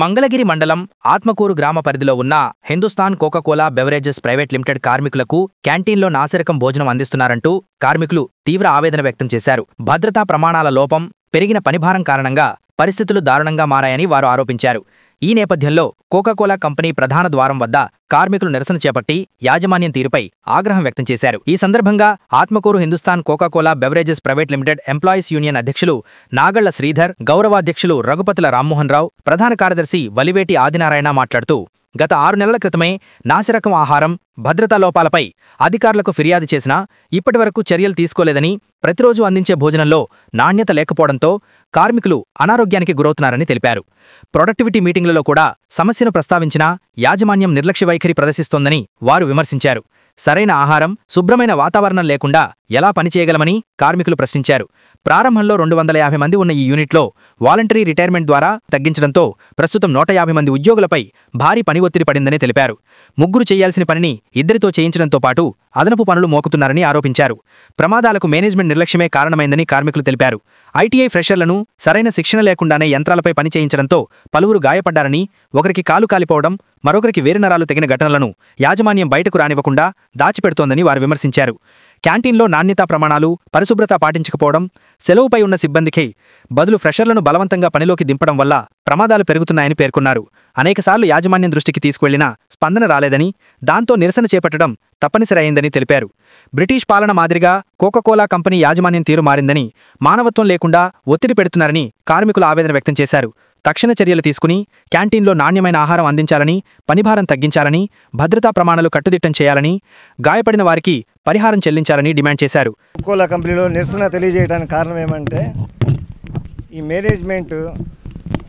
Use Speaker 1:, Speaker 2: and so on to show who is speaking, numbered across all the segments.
Speaker 1: మంగళగిరి మండలం ఆత్మకూరు గ్రామ పరిధిలో ఉన్న Hindustan Coca Cola beverages private limited కార్మికులకు క్యాంటీన్లో నాసిరకం భోజనం అందిస్తున్నారంటూ కార్మికులు తీవ్ర ఆవేదన వ్యక్తం చేశారు. భద్రతా ప్రమాణాల లోపం, పెరిగిన పనిభారం కారణంగా పరిస్థితులు దారుణంగా మారాయని వారు ఆరోపించారు. ఈ నేపథ్యంలో కోకాకోలా కంపెనీ ప్రధాన ద్వారం వద్ద కార్మికులు నిరసన చేపట్టి యాజమాన్యం తీరుపై ఆగ్రహం వ్యక్తం చేశారు. ఈ సందర్భంగా Atmakur Hindustan Coca Cola beverages private limited employees union అధ్యక్షులు నాగళ్ల శ్రీధర్, గౌరవాధ్యక్షులు రఘుపతుల రామ్మోహన్ రావు, ప్రధాన కార్యదర్శి వలివేటి ఆదినారాయణ మాట్లాడుతూ గత 6 నెలల క్రితమే నాసిరకం ఆహారం, భద్రతా లోపాలపై అధికారులకు ఫిర్యాదు చేసినా ఇప్పటివరకు చర్యలు తీసుకోలేదని, ప్రతిరోజు అందించే భోజనంలో నాణ్యత లేకపోవడంతో కార్మికులు అనారోగ్యానికి గురవుతున్నారని తెలిపారు. ప్రొడక్టివిటీ మీటింగులలో కూడా సమస్యను ప్రస్తావించినా యాజమాన్యం నిర్లక్ష్య వైఖరి ప్రదర్శిస్తోందని వారు విమర్శించారు. సరైన ఆహారం, శుభ్రమైన వాతావరణం లేకుండా ఎలా పనిచేయగలమని కార్మికులు ప్రశ్నించారు. ప్రారంభంలో 250 మంది ఉన్న ఈ యూనిట్లో వాలంటరీ రిటైర్మెంట్ ద్వారా తగ్గించడంతో ప్రస్తుతం 150 మంది ఉద్యోగులపై భారీ పని ఒత్తిడి పడిందని తెలిపారు. ముగ్గురు చేయాల్సిన పనిని ఇద్దరితో చేయించడంతో పాటు అదనపు పనులు మోకుతున్నారని ఆరోపించారు. ప్రమాదాలకు మేనేజ్మెంట్ నిర్లక్ష్యమే కారణమైందని కార్మికులు తెలిపారు. ఐటీఐ ఫ్రెషర్లను సరైన శిక్షణ లేకుండానే యంత్రాలపై పని చేయించడంతో పలువురు గాయపడ్డారని, ఒకరికి కాలు కాలిపోవడం, మరొకరికి వేరునరాలు తెగిన ఘటనలను యాజమాన్యం బయటకు రానివ్వకుండా దాచిపెడుతోందని వారు విమర్శించారు. క్యాంటీన్లో నాణ్యతా ప్రమాణాలు, పరిశుభ్రత పాటించకపోవడం, సెలవుపై ఉన్న సిబ్బందికి బదులు ఫ్రెషర్లను బలవంతంగా పనిలోకి దింపడం వల్ల ప్రమాదాలు పెరుగుతున్నాయని పేర్కొన్నారు. అనేకసార్లు యాజమాన్యం దృష్టికి తీసుకువెళ్లినా స్పందన రాలేదని, దాంతో నిరసన చేపట్టడం తప్పనిసరి అయిందని తెలిపారు. బ్రిటిష్ పాలన మాదిరిగా కోకాకోలా కంపెనీ యాజమాన్యం తీరు మారిందని, మానవత్వం లేకుండా ఒత్తిడి పెడుతున్నారని కార్మికులు ఆవేదన వ్యక్తం చేశారు. తక్షణ చర్యలు తీసుకుని క్యాంటీన్లో నాణ్యమైన ఆహారం అందించాలని, పనిభారం తగ్గించాలని, భద్రతా ప్రమాణాలు కట్టుదిట్టం చేయాలని, గాయపడిన వారికి పరిహారం చెల్లించాలని డిమాండ్ చేశారు.
Speaker 2: కోకాకోలా కంపెనీలో నిరసన తెలియజేయడానికి కారణం ఏమంటే, ఈ మేనేజ్మెంట్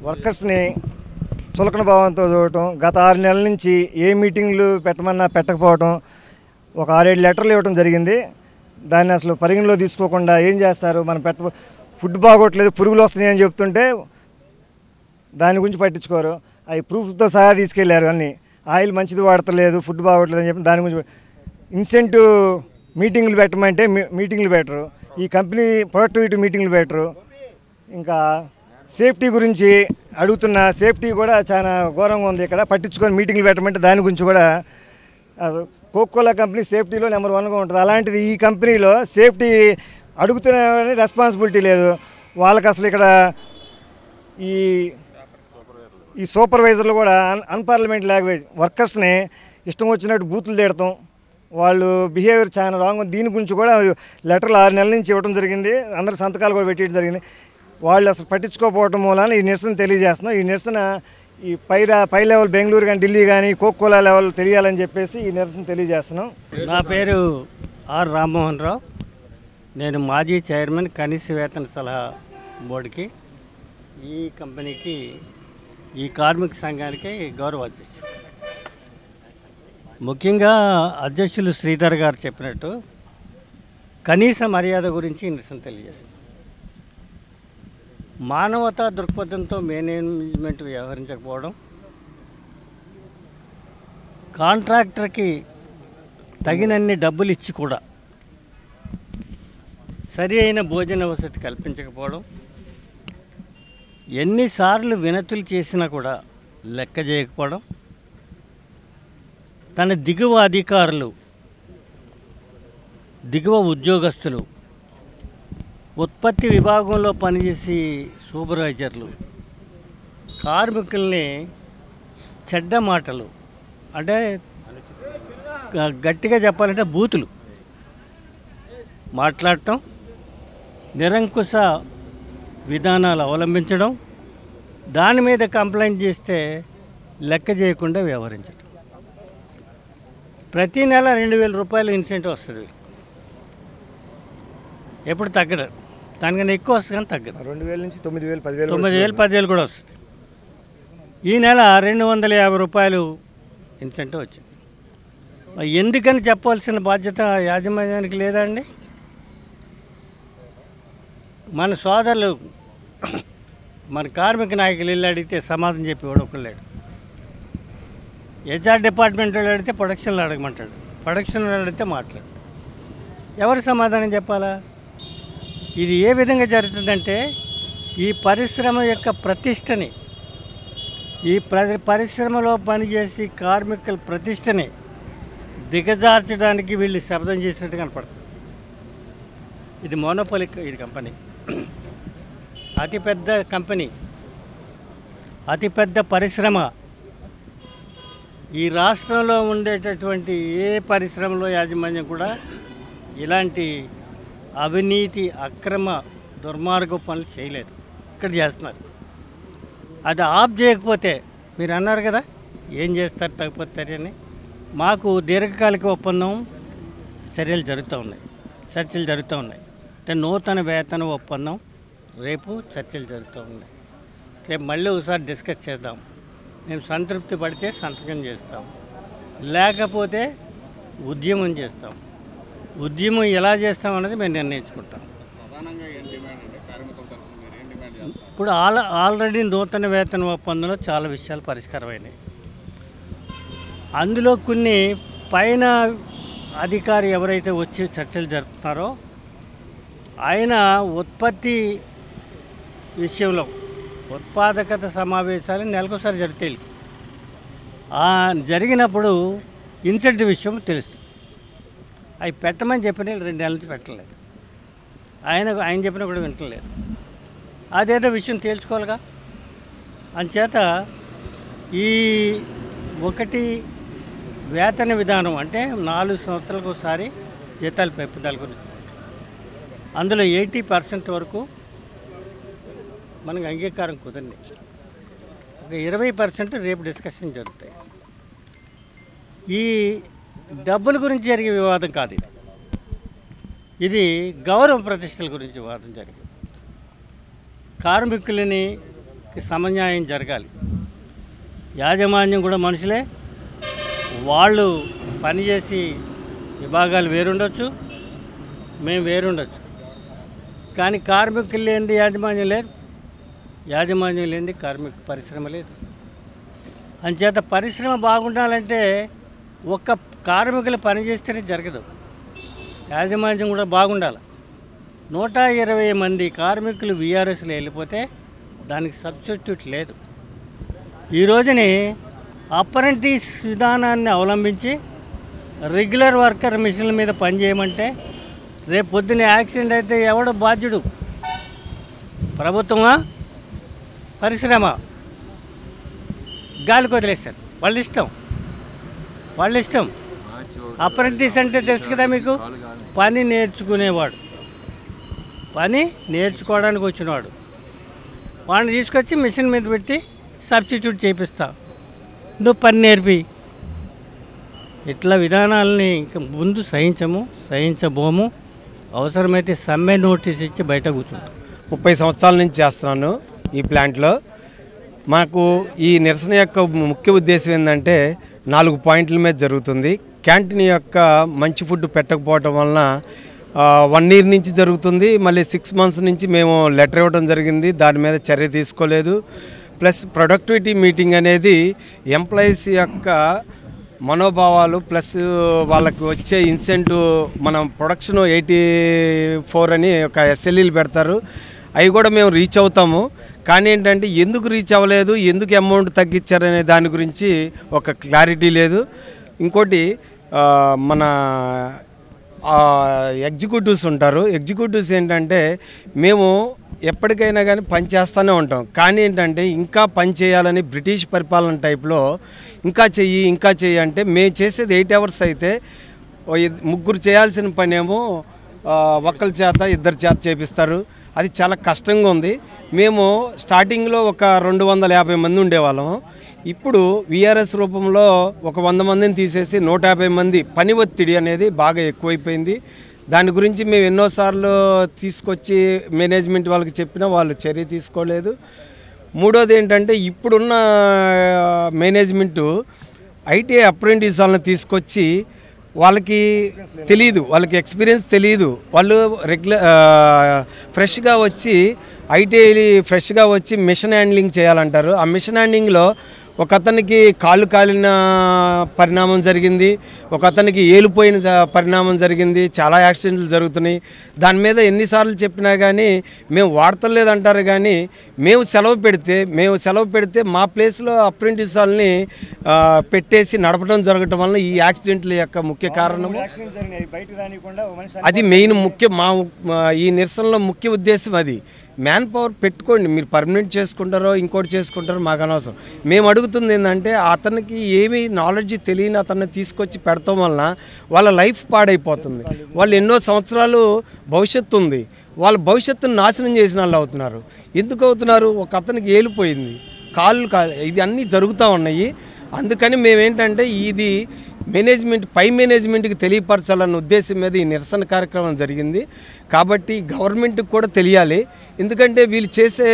Speaker 2: వర్కర్స్ని చులకన భావంతో చూడటం, గత 6 నెలల నుంచి ఏ మీటింగ్లు పెట్టమన్నా పెట్టకపోవటం, ఒక 6-7 లెటర్లు ఇవ్వడం జరిగింది. దాన్ని అసలు పరిగణలో తీసుకోకుండా ఏం చేస్తారు, మనం ఫుడ్ బాగోట్లేదు, పురుగులు వస్తున్నాయని చెప్తుంటే దాని గురించి పట్టించుకోరు. అవి ప్రూఫ్తో సహా తీసుకెళ్లారు. అన్నీ ఆయిల్ మంచిది వాడతలేదు, ఫుడ్ బాగోట్లేదు అని చెప్పి దాని గురించి ఇన్సెంటివ్ మీటింగ్లు పెట్టమంటే మీటింగ్లు పెట్టరు. ఈ కంపెనీ ప్రొడక్టివిటీ మీటింగ్లు పెట్టరు. ఇంకా సేఫ్టీ గురించి అడుగుతున్న సేఫ్టీ కూడా చాలా ఘోరంగా ఉంది. ఇక్కడ పట్టించుకొని మీటింగ్లు పెట్టమంటే దాని గురించి కూడా కోకాకోలా కంపెనీ సేఫ్టీలో నెంబర్ 1గా ఉంటుంది. అలాంటిది ఈ కంపెనీలో సేఫ్టీ అడుగుతున్న రెస్పాన్సిబిలిటీ లేదు వాళ్ళకి. అసలు ఇక్కడ ఈ సూపర్వైజర్లు కూడా అన్పార్లమెంట్ లాంగ్వేజ్, వర్కర్స్ని ఇష్టం వచ్చినట్టు బూతులు తిడతాం, వాళ్ళు బిహేవియర్ చాలా రాంగ్. దీని గురించి కూడా లెటర్లు 6 నెలల నుంచి ఇవ్వడం జరిగింది. అందరు సంతకాలు కూడా పెట్టడం జరిగింది. వాళ్ళు అసలు పట్టించుకోకపోవడం మూలాన ఈ నిరసన తెలియజేస్తున్నాం. ఈ నిరసన ఈ పై లెవెల్ బెంగళూరు కానీ, ఢిల్లీ కానీ, కోకాకోలా లెవెల్ తెలియాలని చెప్పేసి ఈ నిరసన తెలియజేస్తున్నాం.
Speaker 3: నా పేరు ఆర్ రామ్మోహన్ రావు. నేను మాజీ చైర్మన్ కనీస వేతన సలహా బోర్డుకి, ఈ కంపెనీకి, ఈ కార్మిక సంఘానికి గౌరవ అధ్యక్షుడు. ముఖ్యంగా అధ్యక్షులు శ్రీధర్ గారు చెప్పినట్టు కనీస మర్యాద గురించి నిరసన తెలియజేస్తుంది. మానవతా దృక్పథంతో మేనేజ్మెంట్ వ్యవహరించకపోవడం, కాంట్రాక్టర్కి తగినన్ని డబ్బులు ఇచ్చి కూడా సరి అయిన భోజన వసతి కల్పించకపోవడం, ఎన్నిసార్లు వినతులు చేసినా కూడా లెక్క చేయకపోవడం, తన దిగువ అధికారులు, దిగువ ఉద్యోగస్తులు, ఉత్పత్తి విభాగంలో పనిచేసే సూపర్వైజర్లు కార్మికుల్ని చెడ్డ మాటలు, అంటే గట్టిగా చెప్పాలంటే బూతులు మాట్లాడటం, నిరంకుశ విధానాలు అవలంబించడం, దాని మీద కంప్లైంట్ చేస్తే లెక్క చేయకుండా వ్యవహరించడం. ప్రతి నెల 2000 రూపాయలు ఇన్సెంటివ్ వస్తుంది. ఎప్పుడు తగ్గదు, దానికన్నా ఎక్కువ వస్తుంది కానీ తగ్గదు.
Speaker 2: 2000 నుంచి 9000, 10,000,
Speaker 3: 10,000 కూడా వస్తుంది. ఈ నెల 250 రూపాయలు ఇన్సెంటివ్ వచ్చింది. ఎందుకని చెప్పవలసిన బాధ్యత యాజమాన్యానికి లేదా అండి? మన సోదరులు, మన కార్మిక నాయకులు ఇల్లు అడిగితే సమాధానం చెప్పి ఒకళ్ళాడు. హెచ్ఆర్ డిపార్ట్మెంట్ వాళ్ళు అడిగితే ప్రొడక్షన్లో అడగమంటాడు, ప్రొడక్షన్లో అడిగితే మాట్లాడు. ఎవరు సమాధానం చెప్పాలా? ఇది ఏ విధంగా జరుగుతుందంటే, ఈ పరిశ్రమ యొక్క ప్రతిష్టని ఈ పరిశ్రమలో పనిచేసి కార్మికుల ప్రతిష్టని దిగజార్చడానికి వీళ్ళు శబ్దం చేసినట్టు కనపడుతుంది. ఇది మోనోపోలి ఇది కంపెనీ, అతిపెద్ద కంపెనీ, అతిపెద్ద పరిశ్రమ. ఈ రాష్ట్రంలో ఉండేటటువంటి ఏ పరిశ్రమలో యాజమాన్యం కూడా ఇలాంటి అవినీతి అక్రమ దుర్మార్గ పనులు చేయలేదు. ఇక్కడ చేస్తున్నారు. అది ఆఫ్ చేయకపోతే మీరు అన్నారు కదా ఏం చేస్తారు తగ్గిపోతారని, మాకు దీర్ఘకాలిక ఒప్పందం చర్చలు జరుగుతూ ఉన్నాయి. అంటే నూతన వేతన ఒప్పందం రేపు చర్చలు జరుగుతూ ఉన్నాయి. రేపు మళ్ళీ ఒకసారి డిస్కస్ చేద్దాం. మేము సంతృప్తి పడితే సంతకం చేస్తాం, లేకపోతే ఉద్యమం చేస్తాం. ఉద్యమం ఎలా చేస్తాం అన్నది మేము నిర్ణయించుకుంటాం. ఇప్పుడు ఆల్రెడీ నూతన వేతన ఒప్పందంలో చాలా విషయాలు పరిష్కారమైనాయి. అందులో కొన్ని పైన అధికారి ఎవరైతే వచ్చి చర్చలు జరుపుతున్నారో ఆయన ఉత్పత్తి విషయంలో ఉత్పాదకత సమావేశాలు నెలకోసారి జరుగుతాయి. జరిగినప్పుడు ఇన్సెంటివ్ విషయం తెలుస్తుంది. అవి పెట్టమని చెప్పిన 2 నెలల నుంచి పెట్టలేదు. ఆయన చెప్పినా కూడా వింటలేదు. అదేదో విషయం తేల్చుకోవాలిగా. అంచేత ఈ ఒకటి వేతన విధానం అంటే 4 సంవత్సరాలకు ఒకసారి జీతాల పెంపుదల గురించి, అందులో 80% వరకు మనకు అంగీకారం కుదిరింది. ఒక 20% రేపు డిస్కషన్ జరుగుతాయి. ఈ డబ్బుల గురించి జరిగే వివాదం కాదు ఇది గౌరవ ప్రతిష్టల గురించి వివాదం జరిగింది. కార్మికులని సమన్యాయం జరగాలి. యాజమాన్యం కూడా మనుషులే, వాళ్ళు పనిచేసి విభాగాలు వేరుండొచ్చు, మేము వేరుండొచ్చు. కానీ కార్మికులు లేనిది యాజమాన్యం లేదు, యాజమాన్యం లేనిది కార్మిక పరిశ్రమ లేదు. అంచేత పరిశ్రమ బాగుండాలంటే ఒక్క కార్మికులు పనిచేస్తేనే జరగదు, యాజమాన్యం కూడా బాగుండాలి. 120 మంది కార్మికులు వీఆర్ఎస్లో వెళ్ళిపోతే దానికి సబ్స్టిట్యూట్ లేదు. ఈ రోజుని అప్రెంటిస్ విధానాన్ని అవలంబించి రెగ్యులర్ వర్కర్ మిషన్ల మీద పనిచేయమంటే రేపు పొద్దున్న యాక్సిడెంట్ అయితే ఎవడో బాధ్యుడు? ప్రభుత్వమా, పరిశ్రమ? గాలికి వదిలేస్తారు. వాళ్ళ ఇష్టం. అప్రెంటిస్ అంటే తెలుసు కదా మీకు, పని నేర్చుకునేవాడు, పని నేర్చుకోవడానికి వచ్చినవాడు. వాడిని తీసుకొచ్చి మిషన్ మీద పెట్టి సబ్స్టిట్యూట్ చేపిస్తా, నువ్వు పని నేర్పి. ఇట్లా విధానాలని ఇంకా ముందు సహించబోము. అవసరమైతే సమ్మె నోటీస్ ఇచ్చి బయట కూర్చుంటాం.
Speaker 4: 30 సంవత్సరాల నుంచి చేస్తున్నాను ఈ ప్లాంట్లో. మాకు ఈ నిరసన యొక్క ముఖ్య ఉద్దేశం ఏంటంటే 4 పాయింట్ల మీద జరుగుతుంది. క్యాంటీన్ యొక్క మంచి ఫుడ్ పెట్టకపోవటం వలన 1 ఇయర్ నుంచి జరుగుతుంది. మళ్ళీ 6 మంత్స్ నుంచి మేము లెటర్ ఇవ్వడం జరిగింది, దాని మీద చర్య తీసుకోలేదు. ప్లస్ ప్రొడక్టివిటీ మీటింగ్ అనేది ఎంప్లాయీస్ యొక్క మనోభావాలు ప్లస్ వాళ్ళకి వచ్చే ఇన్సెంటివ్, మనం ప్రొడక్షన్ 84 అని ఒక ఎస్ఎల్ఈలు పెడతారు, అవి కూడా మేము రీచ్ అవుతాము. కానీ ఏంటంటే ఎందుకు రీచ్ అవ్వలేదు, ఎందుకు అమౌంట్ తగ్గించారనే దాని గురించి ఒక క్లారిటీ లేదు. ఇంకోటి మన ఎగ్జిక్యూటివ్స్ ఉంటారు. ఎగ్జిక్యూటివ్స్ ఏంటంటే మేము ఎప్పటికైనా కానీ పని చేస్తూనే ఉంటాం, కానీ ఏంటంటే ఇంకా పని చేయాలని బ్రిటిష్ పరిపాలన టైప్లో ఇంకా చెయ్యి అంటే మేము చేసేది 8 అవర్స్ అయితే 3 చేయాల్సిన పని ఏమో ఒక్కరి చేత 2 చేత చేపిస్తారు. అది చాలా కష్టంగా ఉంది. మేము స్టార్టింగ్లో ఒక 250 మంది ఉండేవాళ్ళము. ఇప్పుడు విఆర్ఎస్ రూపంలో ఒక 100 మందిని తీసేసి 150 మంది పని ఒత్తిడి అనేది బాగా ఎక్కువైపోయింది. దాని గురించి మేము ఎన్నోసార్లు తీసుకొచ్చి మేనేజ్మెంట్ వాళ్ళకి చెప్పినా వాళ్ళు చర్య తీసుకోలేదు. మూడోది ఏంటంటే ఇప్పుడున్న మేనేజ్మెంటు ఐటీ అప్రెంటిస్ వాళ్ళని తీసుకొచ్చి వాళ్ళకి తెలియదు, వాళ్ళకి ఎక్స్పీరియన్స్ తెలియదు. వాళ్ళు ఫ్రెష్గా వచ్చి ఐటీ ఫ్రెష్గా వచ్చి మిషన్ హ్యాండ్లింగ్ చేయాలంటారు. ఆ మిషన్ హ్యాండ్లింగ్లో ఒక అతనికి కాళ్ళు కాలిన పరిణామం జరిగింది, ఒక అతనికి ఏలిపోయిన పరిణామం జరిగింది. చాలా యాక్సిడెంట్లు జరుగుతున్నాయి. దాని మీద ఎన్నిసార్లు చెప్పినా కానీ మేము వాడతలేదంటారు. కానీ మేము సెలవు పెడితే మా ప్లేస్లో అప్రెంటిస్ వాళ్ళని పెట్టేసి నడపడం జరగటం వలన ఈ యాక్సిడెంట్ల యొక్క ముఖ్య కారణము అది మెయిన్ ఈ నిరసనలో ముఖ్య ఉద్దేశం అది. మ్యాన్ పవర్ పెట్టుకోండి, మీరు పర్మనెంట్ చేసుకుంటారో ఇంకోటి చేసుకుంటారో మాకు అనవసరం. మేము అడుగుతుంది ఏంటంటే అతనికి ఏమీ నాలెడ్జ్ తెలియని అతన్ని తీసుకొచ్చి పెడతాం వలన వాళ్ళ లైఫ్ పాడైపోతుంది. వాళ్ళు ఎన్నో సంవత్సరాలు భవిష్యత్తు ఉంది, వాళ్ళ భవిష్యత్తును నాశనం చేసిన వాళ్ళు అవుతున్నారు. ఎందుకు అవుతున్నారు? ఒక అతనికి ఏలిపోయింది, కాళ్ళు ఇది అన్నీ జరుగుతూ ఉన్నాయి. అందుకని మేమేంటంటే ఇది పై మేనేజ్మెంట్కి తెలియపరచాలన్న ఉద్దేశం మీద ఈ నిరసన కార్యక్రమం జరిగింది. కాబట్టి గవర్నమెంట్కి కూడా తెలియాలి. ఎందుకంటే వీళ్ళు చేసే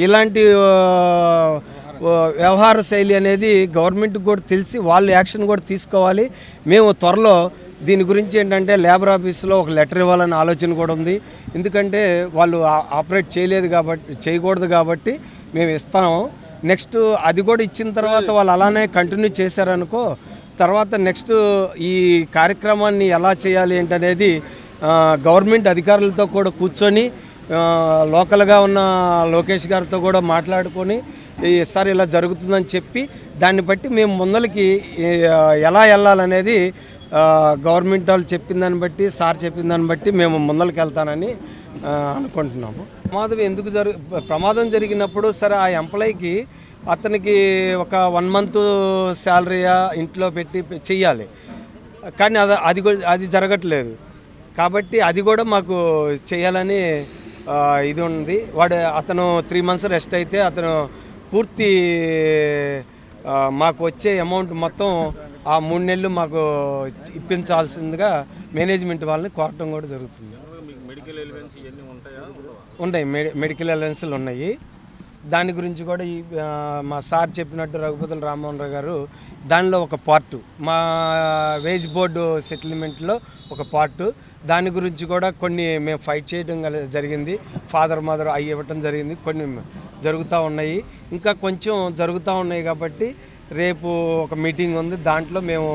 Speaker 4: ఇలాంటి వ్యవహార శైలి అనేది గవర్నమెంట్కి కూడా తెలిసి వాళ్ళు యాక్షన్ కూడా తీసుకోవాలి. మేము త్వరలో దీని గురించి ఏంటంటే లేబర్ ఆఫీస్లో ఒక లెటర్ ఇవ్వాలనే ఆలోచన కూడా ఉంది. ఎందుకంటే వాళ్ళు ఆపరేట్ చేయకూడదు కాబట్టి మేము ఇస్తాము. నెక్స్ట్ అది కూడా ఇచ్చిన తర్వాత వాళ్ళు అలానే కంటిన్యూ చేశారనుకో, తర్వాత నెక్స్ట్ ఈ కార్యక్రమాన్ని ఎలా చేయాలి ఏంటనేది గవర్నమెంట్ అధికారులతో కూడా కూర్చొని లోకల్గా ఉన్న లోకేష్ గారితో కూడా మాట్లాడుకొని సార్ ఇలా జరుగుతుందని చెప్పి దాన్ని బట్టి మేము ముందలకి ఎలా వెళ్ళాలనేది గవర్నమెంట్ వాళ్ళు చెప్పిన దాన్ని బట్టి, సార్ చెప్పిన దాన్ని బట్టి మేము ముందలకి వెళ్తానని అనుకుంటున్నాము. ప్రమాదం జరిగినప్పుడు సరే ఆ ఎంప్లాయీకి అతనికి ఒక 1 month శాలరీయా ఇంట్లో పెట్టి చెయ్యాలి. కానీ అది జరగట్లేదు. కాబట్టి అది కూడా మాకు చేయాలని ఇది ఉంది. అతను 3 months రెస్ట్ అయితే అతను పూర్తి మాకు వచ్చే అమౌంట్ మొత్తం ఆ 3 నెలలు మాకు ఇప్పించాల్సిందిగా మేనేజ్మెంట్ వాళ్ళని కోరటం కూడా జరుగుతుంది. ఉంటాయి, మెడికల్ అలవెన్స్లు ఉన్నాయి. దాని గురించి కూడా మా సార్ చెప్పినట్టు రఘుపతుల రామ్మోహన్ రావు గారు దానిలో ఒక పార్టు, మా వేజ్ బోర్డు సెటిల్మెంట్లో ఒక పార్టు, దాని గురించి కూడా కొన్ని మేము ఫైట్ చేయడం జరిగింది. ఫాదర్ మదర్ అవి ఇవ్వటం జరిగింది. కొన్ని జరుగుతూ ఉన్నాయి, ఇంకా కొంచెం జరుగుతూ ఉన్నాయి. కాబట్టి రేపు ఒక మీటింగ్ ఉంది, దాంట్లో మేము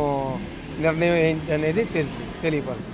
Speaker 4: నిర్ణయం ఏంటి అనేది తెలియపరుస్తాం.